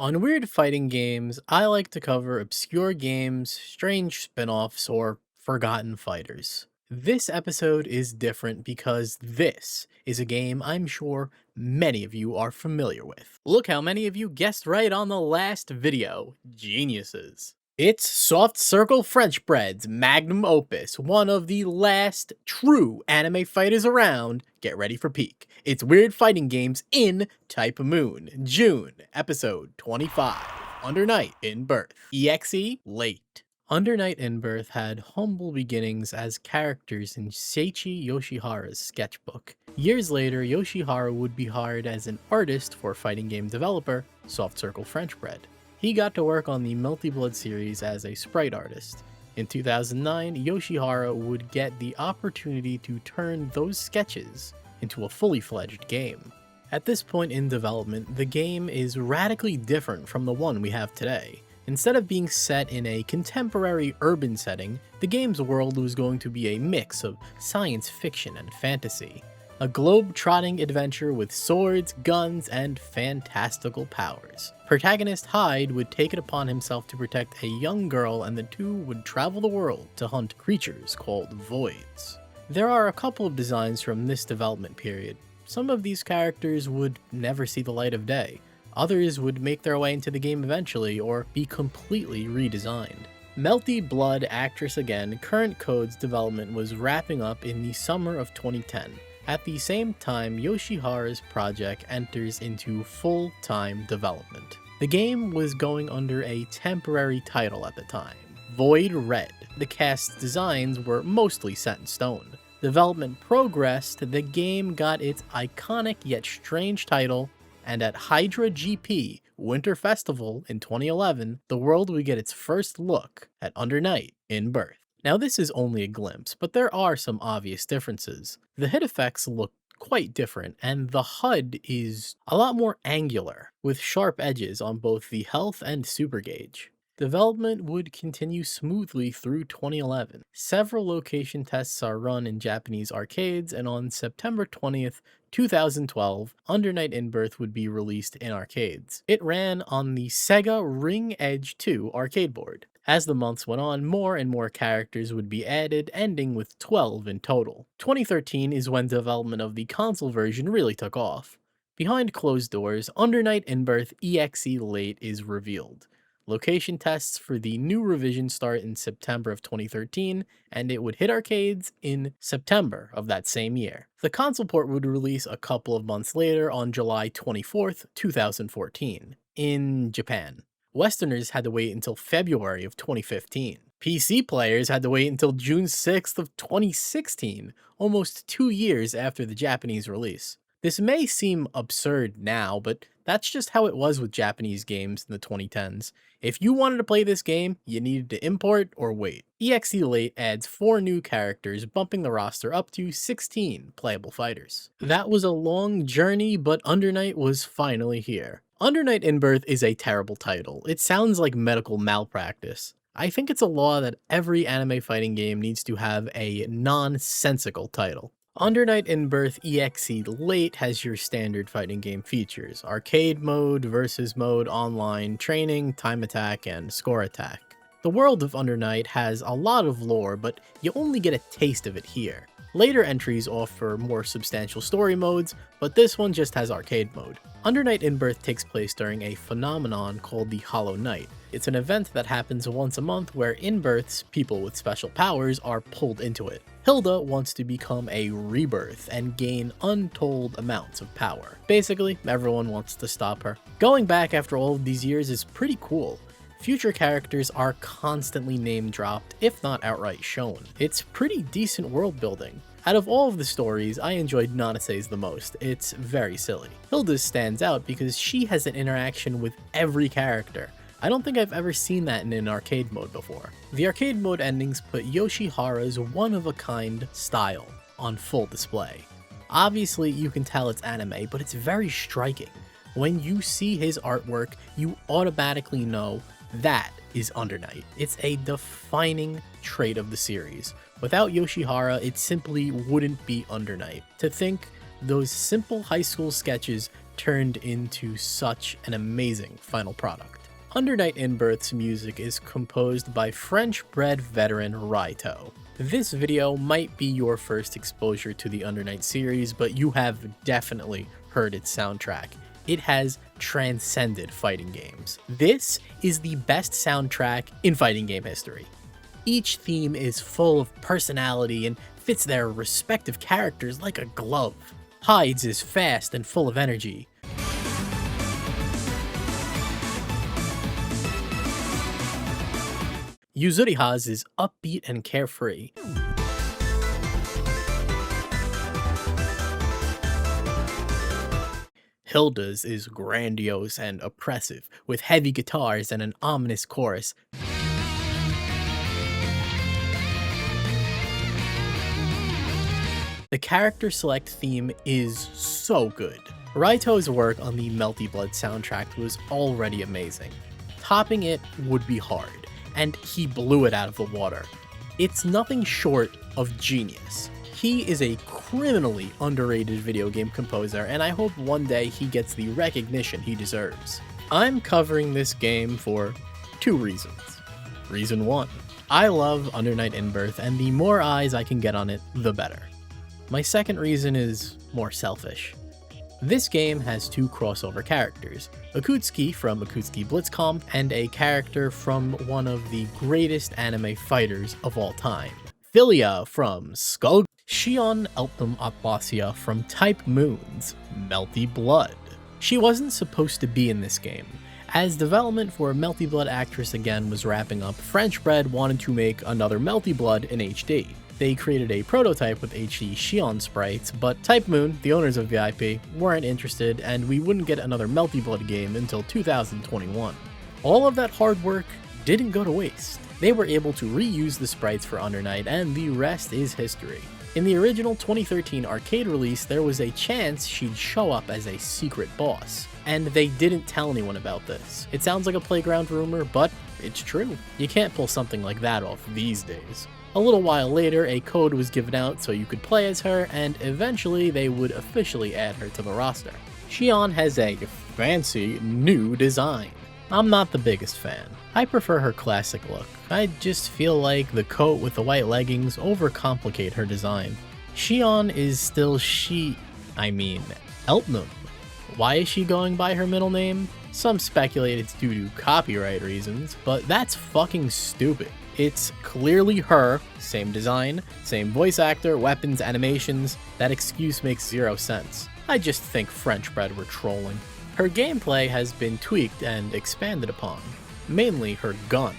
On Weird Fighting Games, I like to cover obscure games, strange spin offs, or forgotten fighters. This episode is different because this is a game I'm sure many of you are familiar with. Look how many of you guessed right on the last video. Geniuses. It's Soft Circle French Bread's magnum opus, one of the last true anime fighters around. Get ready for peak. It's Weird Fighting Games in Type of Moon, June, episode 25, Under Night in Birth, EXE Late. Under Night in Birth had humble beginnings as characters in Seiichi Yoshihara's sketchbook. Years later, Yoshihara would be hired as an artist for fighting game developer Soft Circle French Bread. He got to work on the Melty Blood series as a sprite artist. In 2009, Yoshihara would get the opportunity to turn those sketches into a fully fledged game. At this point in development, the game is radically different from the one we have today. Instead of being set in a contemporary urban setting, the game's world was going to be a mix of science fiction and fantasy. A globe-trotting adventure with swords, guns, and fantastical powers. Protagonist Hyde would take it upon himself to protect a young girl, and the two would travel the world to hunt creatures called voids. There are a couple of designs from this development period. Some of these characters would never see the light of day. Others would make their way into the game eventually, or be completely redesigned. Melty Blood Actress Again Current Code's development was wrapping up in the summer of 2010. At the same time, Yoshihara's project enters into full-time development. The game was going under a temporary title at the time, Void Red. The cast's designs were mostly set in stone. Development progressed, the game got its iconic yet strange title, and at Hydra GP Winter Festival in 2011, the world would get its first look at Under Night in Birth. Now this is only a glimpse, but there are some obvious differences. The hit effects look quite different, and the HUD is a lot more angular, with sharp edges on both the health and super gauge. Development would continue smoothly through 2011. Several location tests are run in Japanese arcades, and on September 20th, 2012, Under Night in Birth would be released in arcades. It ran on the Sega Ring Edge 2 arcade board. As the months went on, more and more characters would be added, ending with 12 in total. 2013 is when development of the console version really took off. Behind closed doors, Under Night in Birth EXE Late is revealed. Location tests for the new revision start in September of 2013, and it would hit arcades in September of that same year. The console port would release a couple of months later on July 24th, 2014, in Japan. Westerners had to wait until February of 2015. PC players had to wait until June 6th of 2016, almost 2 years after the Japanese release. This may seem absurd now, but that's just how it was with Japanese games in the 2010s. If you wanted to play this game, you needed to import or wait. EXE Late adds 4 new characters, bumping the roster up to 16 playable fighters. That was a long journey, but Under Night was finally here. Under Night in Birth is a terrible title. It sounds like medical malpractice. I think it's a law that every anime fighting game needs to have a nonsensical title. Under Night in Birth EXE Late has your standard fighting game features: arcade mode, versus mode, online, training, time attack, and score attack. The world of Under Night has a lot of lore, but you only get a taste of it here. Later entries offer more substantial story modes, but this one just has arcade mode. Under Night in Birth takes place during a phenomenon called the Hollow Night. It's an event that happens once a month where in births, people with special powers are pulled into it. Hilda wants to become a rebirth and gain untold amounts of power. Basically, everyone wants to stop her. Going back after all of these years is pretty cool. Future characters are constantly name dropped, if not outright shown. It's pretty decent world building. Out of all of the stories, I enjoyed Nanase's the most. It's very silly. Hilda's stands out because she has an interaction with every character. I don't think I've ever seen that in an arcade mode before. The arcade mode endings put Yoshihara's one-of-a-kind style on full display. Obviously, you can tell it's anime, but it's very striking. When you see his artwork, you automatically know that is Under Night. It's a defining trait of the series. Without Yoshihara, it simply wouldn't be Under Night. To think those simple high school sketches turned into such an amazing final product. Under Night In-Birth's music is composed by French-bred veteran Raito. This video might be your first exposure to the Under Night series, but you have definitely heard its soundtrack. It has transcended fighting games. This is the best soundtrack in fighting game history. Each theme is full of personality and fits their respective characters like a glove. Hyde's is fast and full of energy. Yuzuriha's is upbeat and carefree. Hilda's is grandiose and oppressive, with heavy guitars and an ominous chorus. The character select theme is so good. Raito's work on the Melty Blood soundtrack was already amazing. Topping it would be hard, and he blew it out of the water. It's nothing short of genius. He is a criminally underrated video game composer, and I hope one day he gets the recognition he deserves. I'm covering this game for 2 reasons. Reason 1, I love Under Night In-Birth, and the more eyes I can get on it, the better. My second reason is more selfish. This game has 2 crossover characters, Akutsuki from Akutsuki Blitzcomp and a character from one of the greatest anime fighters of all time, Philia from Skull, Sion Eltnum Atlasia from Type Moon's Melty Blood. She wasn't supposed to be in this game. As development for Melty Blood Actress again was wrapping up, French-bred wanted to make another Melty Blood in HD. They created a prototype with HD Sion sprites, but Type Moon, the owners of the IP, weren't interested, and we wouldn't get another Melty Blood game until 2021. All of that hard work didn't go to waste. They were able to reuse the sprites for Under Night, and the rest is history. In the original 2013 arcade release, there was a chance she'd show up as a secret boss, and they didn't tell anyone about this. It sounds like a playground rumor, but it's true. You can't pull something like that off these days. A little while later, a code was given out so you could play as her, and eventually they would officially add her to the roster. Sion has a fancy new design. I'm not the biggest fan. I prefer her classic look. I just feel like the coat with the white leggings overcomplicate her design. Sion is still Eltnum. Why is she going by her middle name? Some speculate it's due to copyright reasons, but that's fucking stupid. It's clearly her, same design, same voice actor, weapons, animations. That excuse makes 0 sense. I just think French-bred were trolling. Her gameplay has been tweaked and expanded upon, mainly her gun.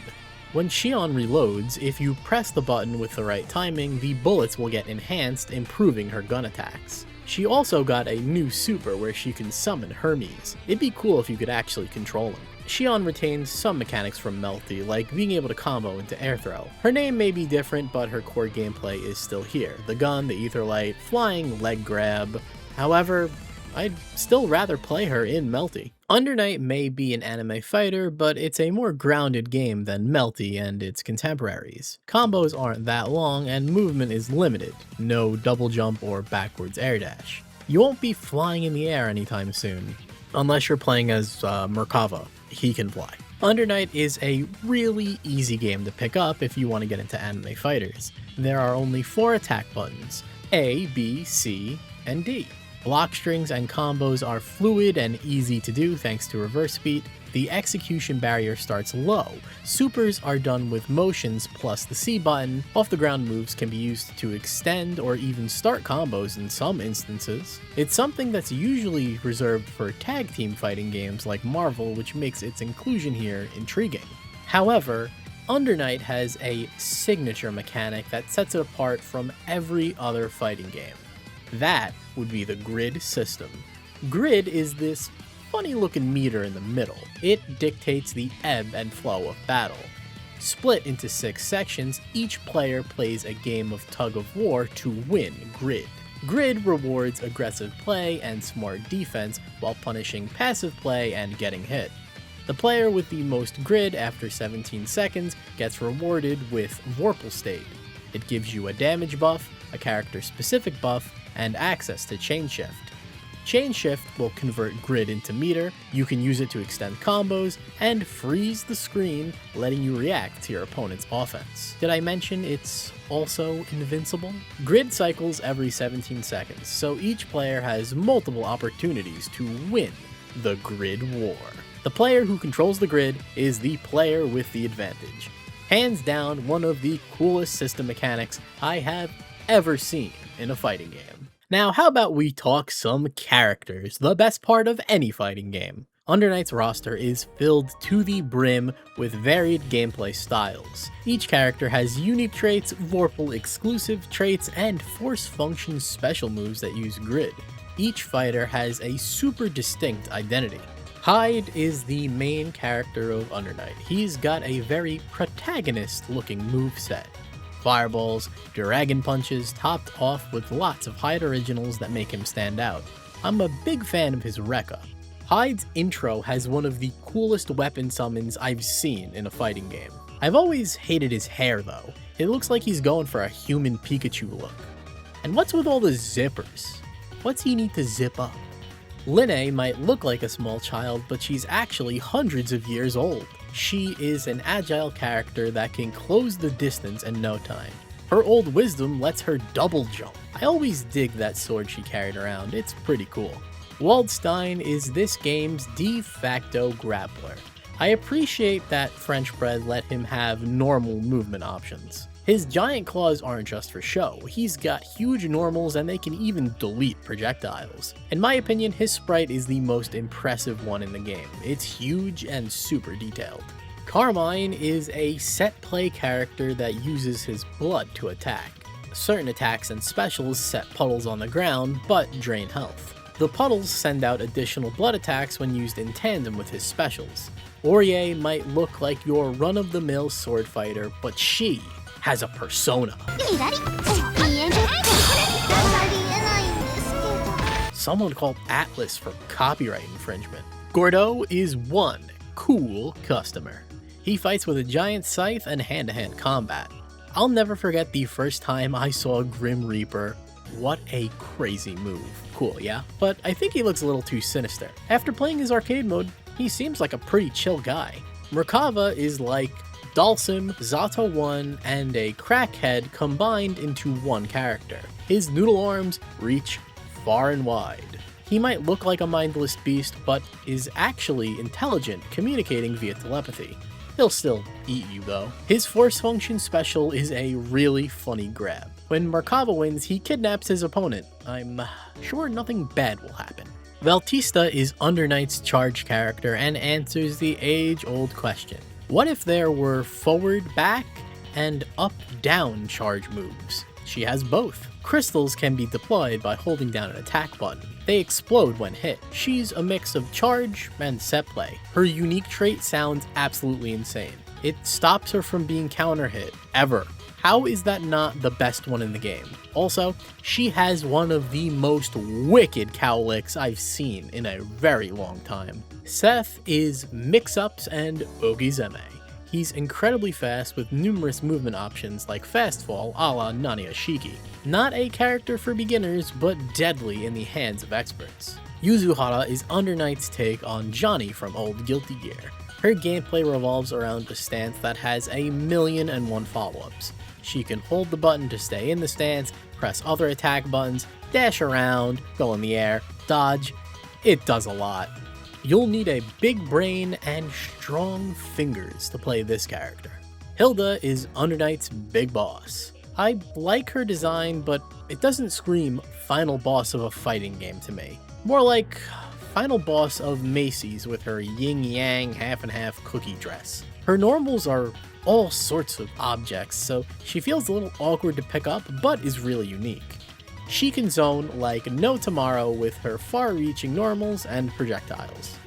When Sion reloads, if you press the button with the right timing, the bullets will get enhanced, improving her gun attacks. She also got a new super where she can summon Hermes. It'd be cool if you could actually control him. Sion retains some mechanics from Melty, like being able to combo into air throw. Her name may be different, but her core gameplay is still here. The gun, the ether light, flying leg grab. However, I'd still rather play her in Melty. Under Night may be an anime fighter, but it's a more grounded game than Melty and its contemporaries. Combos aren't that long and movement is limited. No double jump or backwards air dash. You won't be flying in the air anytime soon, unless you're playing as Merkava. He can fly. Under Night is a really easy game to pick up if you want to get into anime fighters. There are only 4 attack buttons, A, B, C, and D. Block strings and combos are fluid and easy to do thanks to reverse speed. The execution barrier starts low. Supers are done with motions plus the C button. Off the ground moves can be used to extend or even start combos in some instances. It's something that's usually reserved for tag team fighting games like Marvel, which makes its inclusion here intriguing. However, Under Night has a signature mechanic that sets it apart from every other fighting game. That would be the grid system. Grid is this funny looking meter in the middle. It dictates the ebb and flow of battle. Split into 6 sections, each player plays a game of tug of war to win Grid. Grid rewards aggressive play and smart defense while punishing passive play and getting hit. The player with the most grid after 17 seconds gets rewarded with Vorpal State. It gives you a damage buff, a character specific buff, and access to Chain Shift. Chain Shift will convert grid into meter, you can use it to extend combos, and freeze the screen, letting you react to your opponent's offense. Did I mention it's also invincible? Grid cycles every 17 seconds, so each player has multiple opportunities to win the grid war. The player who controls the grid is the player with the advantage. Hands down, one of the coolest system mechanics I have ever seen in a fighting game. Now, how about we talk some characters, the best part of any fighting game. Under Night's roster is filled to the brim with varied gameplay styles. Each character has unique traits, Vorpal exclusive traits, and force function special moves that use grid. Each fighter has a super distinct identity. Hyde is the main character of Under Night. He's got a very protagonist-looking moveset. Fireballs, dragon punches, topped off with lots of Hyde originals that make him stand out. I'm a big fan of his Rekka. Hyde's intro has one of the coolest weapon summons I've seen in a fighting game. I've always hated his hair though. It looks like he's going for a human Pikachu look. And what's with all the zippers? What's he need to zip up? Linne might look like a small child, but she's actually hundreds of years old. She is an agile character that can close the distance in no time. Her old wisdom lets her double jump. I always dig that sword she carried around, it's pretty cool. Waldstein is this game's de facto grappler. I appreciate that French Bread let him have normal movement options. His giant claws aren't just for show, he's got huge normals and they can even delete projectiles. In my opinion, his sprite is the most impressive one in the game. It's huge and super detailed. Carmine is a set play character that uses his blood to attack. Certain attacks and specials set puddles on the ground, but drain health. The puddles send out additional blood attacks when used in tandem with his specials. Orie might look like your run-of-the-mill sword fighter, but she has a persona. Someone called Atlas for copyright infringement. Gordo is one cool customer. He fights with a giant scythe and hand-to-hand combat. I'll never forget the first time I saw Grim Reaper. What a crazy move. Cool, yeah? But I think he looks a little too sinister. After playing his arcade mode, he seems like a pretty chill guy. Merkava is like Dalsim, Zato 1, and a crackhead combined into one character. His noodle arms reach far and wide. He might look like a mindless beast, but is actually intelligent, communicating via telepathy. He'll still eat you though. His force function special is a really funny grab. When Merkava wins, he kidnaps his opponent. I'm sure nothing bad will happen. Veltista is Under Night's charge character and answers the age-old question. What if there were forward, back, and up-down charge moves? She has both. Crystals can be deployed by holding down an attack button. They explode when hit. She's a mix of charge and set play. Her unique trait sounds absolutely insane. It stops her from being counter-hit, ever. How is that not the best one in the game? Also, she has one of the most wicked cowlicks I've seen in a very long time. Seth is Mix-Ups and Ogizeme. He's incredibly fast with numerous movement options like Fast Fall a la Naniashiki. Not a character for beginners, but deadly in the hands of experts. Yuzuhara is Under Night's take on Johnny from old Guilty Gear. Her gameplay revolves around a stance that has 1,000,001 follow-ups. She can hold the button to stay in the stance, press other attack buttons, dash around, go in the air, dodge. It does a lot. You'll need a big brain and strong fingers to play this character. Hilda is Under Night's big boss. I like her design, but it doesn't scream final boss of a fighting game to me. More like final boss of Macy's with her yin-yang half-and-half cookie dress. Her normals are all sorts of objects, so she feels a little awkward to pick up, but is really unique. She can zone like no tomorrow with her far-reaching normals and projectiles.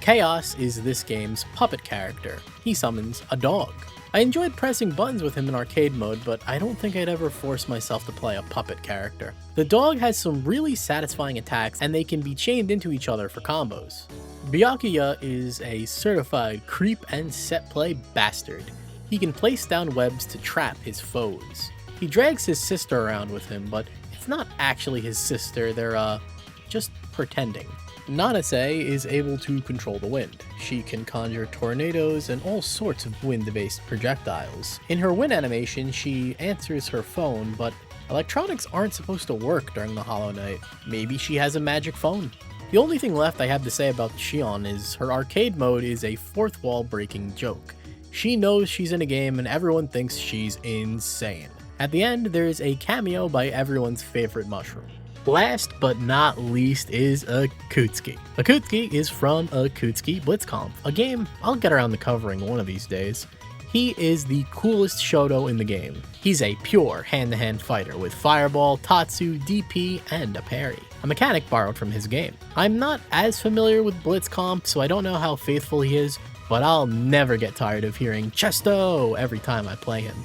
Chaos is this game's puppet character. He summons a dog. I enjoyed pressing buttons with him in arcade mode, but I don't think I'd ever force myself to play a puppet character. The dog has some really satisfying attacks, and they can be chained into each other for combos. Byakuya is a certified creep and set play bastard. He can place down webs to trap his foes. He drags his sister around with him, but it's not actually his sister, they're just pretending. Nanase is able to control the wind. She can conjure tornadoes and all sorts of wind-based projectiles. In her wind animation, she answers her phone, but electronics aren't supposed to work during the Hollow Knight. Maybe she has a magic phone. The only thing left I have to say about ft.Sion is her arcade mode is a fourth wall breaking joke. She knows she's in a game and everyone thinks she's insane. At the end, there's a cameo by everyone's favorite mushroom. Last but not least is Akutsuki. Akutsuki is from Akutsuki Blitzkampf, a game I'll get around to covering one of these days. He is the coolest Shoto in the game. He's a pure hand-to-hand fighter with Fireball, Tatsu, DP, and a parry. A mechanic borrowed from his game. I'm not as familiar with Blitzkampf, so I don't know how faithful he is, but I'll never get tired of hearing Chesto every time I play him.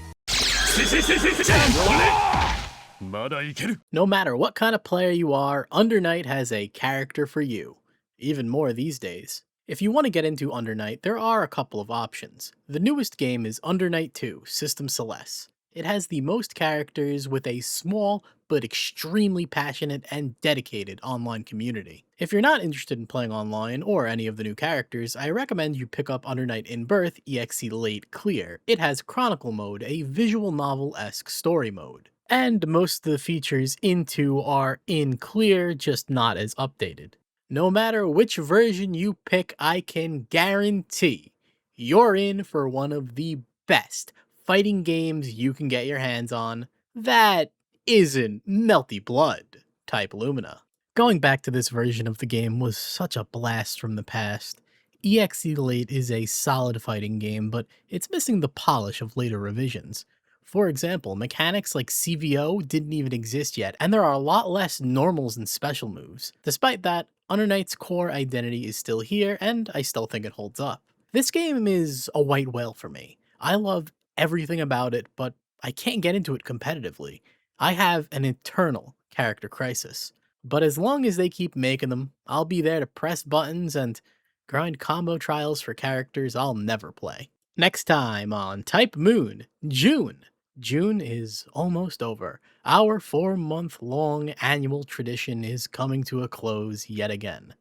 No matter what kind of player you are, Under Night has a character for you. Even more these days. If you want to get into Under Night, there are a couple of options. The newest game is Under Night 2, System Celeste. It has the most characters with a small but extremely passionate and dedicated online community. If you're not interested in playing online or any of the new characters, I recommend you pick up Under Night In Birth EXE Late Clear. It has Chronicle Mode, a visual novel-esque story mode. And most of the features in 2 are in Clear, just not as updated. No matter which version you pick, I can guarantee you're in for one of the best fighting games you can get your hands on that isn't Melty Blood type Lumina. Going back to this version of the game was such a blast from the past. EXE Late is a solid fighting game, but it's missing the polish of later revisions. For example, mechanics like CVO didn't even exist yet, and there are a lot less normals and special moves. Despite that, Under Night's core identity is still here, and I still think it holds up. This game is a white whale for me. I love everything about it, but I can't get into it competitively. I have an internal character crisis. But as long as they keep making them, I'll be there to press buttons and grind combo trials for characters I'll never play. Next time on Type Moon, June. June is almost over. Our 4-month-long annual tradition is coming to a close yet again.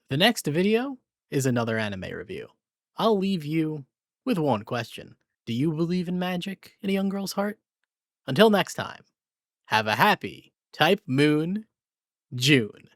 The next video is another anime review. I'll leave you with one question. Do you believe in magic in a young girl's heart? Until next time, have a happy Type Moon June.